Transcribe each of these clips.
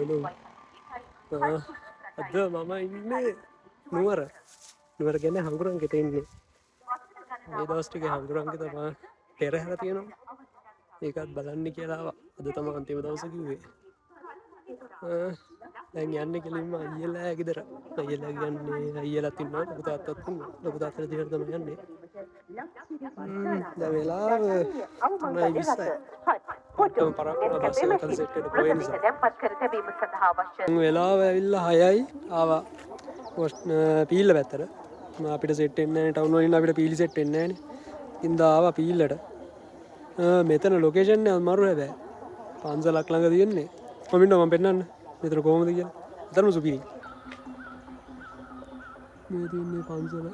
අද මම ඉන්නේ නුවර ගැන හඳුරන්ගෙට ඉන්නේ. මේ දවස් ටික හඳුරන්ගෙ තමයි පෙරහැර තියෙනවා. ඒකත් බලන්න කියලා අද තමයි අන්තිම දවස කිව්වේ. දැන් යන්නේ කෙලින්ම අයියලා ගෙදර. අයියලා කියන්නේ අයියලාත් ඉන්නවා, ලොකු තාත්තත් ඉන්නවා. ලොකු තාත්තලා දිහාට තමයි යන්නේ. දැන් වෙලාව 9:20යි. ඔක්කොම පරක්කම බස් එකකට සෙට් වෙන්න පොයේ නිසා. වෙලාව ඇවිල්ලා 6යි ආවා. පීල්ල පැත්තට. අපිට සෙට් වෙන්නේ නැහැ ටවුන් වලින් අපිට පීලි සෙට් වෙන්නේ නැහැ නේ. ඉඳ ආවා පීල්ලට. මෙතන ලොකේෂන් එක අමාරු හැබැයි. පන්සලක් ළඟ තියෙන්නේ. මම පෙන්නන්න. මෙතන කොහොමද කියලා. අතරම සුපිරි. මේ තියෙන්නේ පන්සල.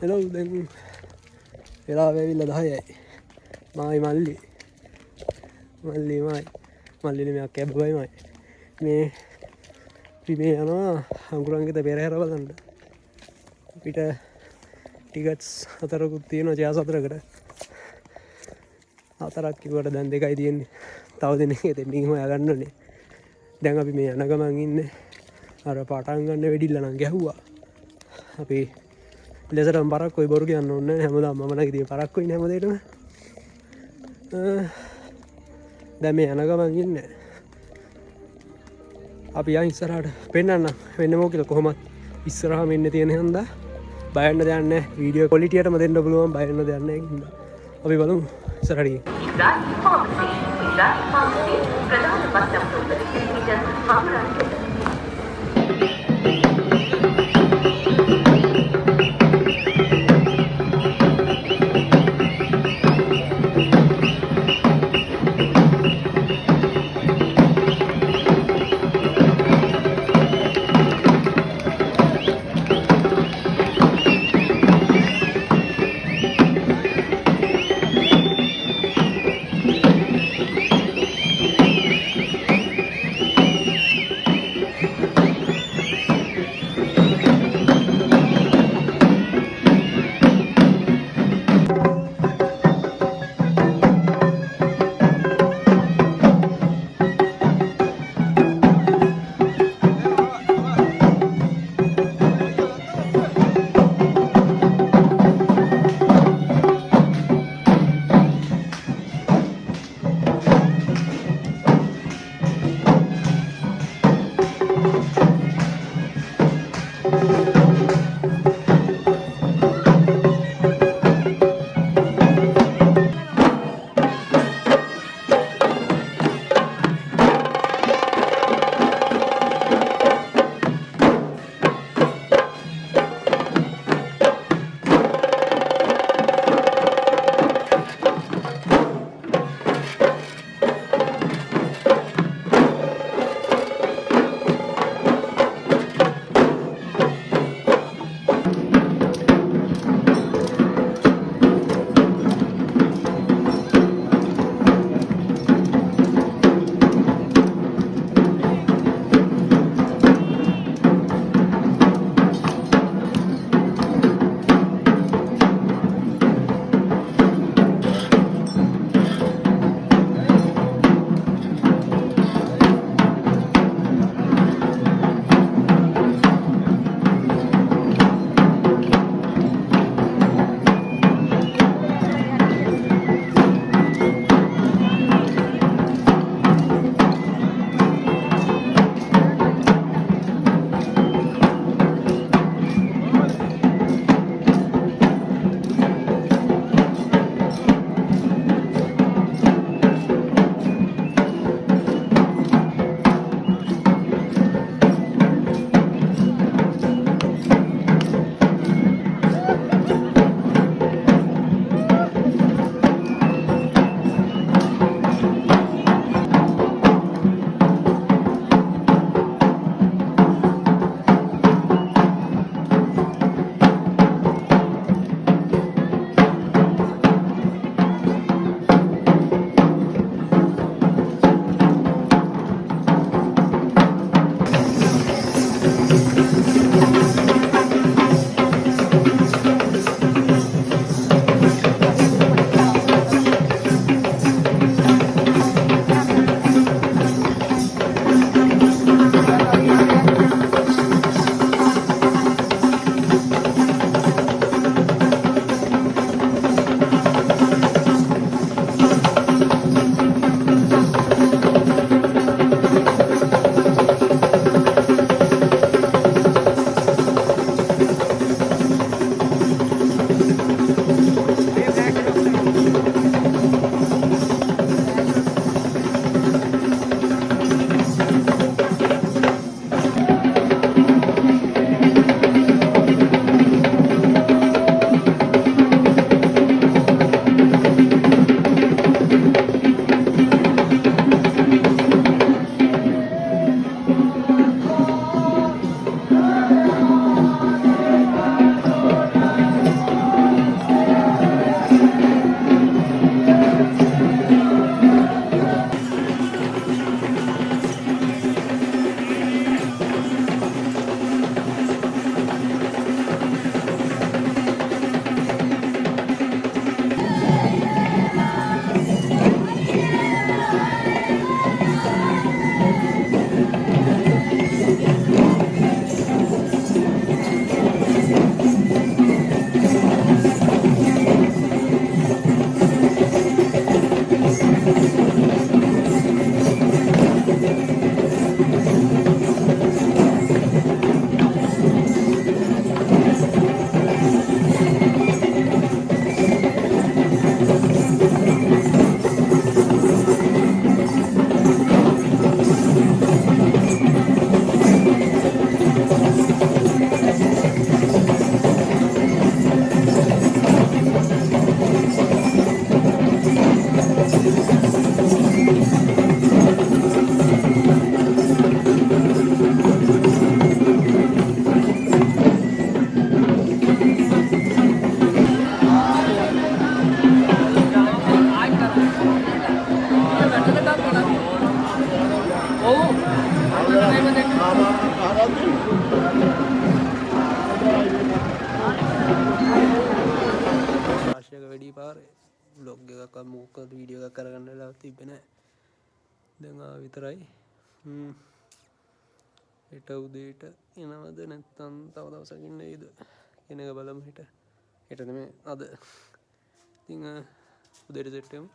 හෙලෝ දැන් වෙලාව ඇවිල්ලා 10යි. මායි මල්ලි මෙයා කැබ්බයි මයි. මේ අපි මේ යනවා අඟුරන්ගෙත පෙරහැර බලන්න. අපිට ටිකට්ස් 4කුත් තියෙනවා චෑස් 4කට. 4ක් කිව්වට දැන් 2යි තියෙන්නේ. තව දෙනෙක් දෙන්නින් හොයාගන්න ඕනේ. දැන් අපි මේ යන ගමන් ඉන්නේ අර පටන් ගන්න වෙඩිල්ල නම් ගැහුවා. අපි ලෙසටම පරක් කොයි බොරු කියන්න ඕනේ නැහැ. හැමදාම මම නැගී තියෙන පරක් කොයි නෑ හැමදේටම. දැන් මේ යන ගමන් ඉන්නේ. අපි යන් ඉස්සරහට පෙන්නන්න වෙන්නේ මොකද කොහොමද ඉස්සරහම ඉන්නේ තියෙන හන්දා බය වෙන්න දෙයක් නැහැ. වීඩියෝ ක්වොලිටියටම දෙන්න පුළුවන් බය වෙන්න දෙයක් නැහැ. අපි බලමු ඉස්සරහට ගිහින්. ප්‍රධාන බස් ස්ටෑන්ඩ් බ්ලොග් එකක් මොකක්ද වීඩියෝ එකක් කරගන්න වෙලාවක් තිබ්බේ නැහැ. දැන් විතරයි. හෙට උදේට එනවද නැත්නම් තව දවසකින් එයිද කියන එක බලමු හෙට. හෙට නෙමෙයි අද. ඉතින් උදේට සෙට් වෙමු.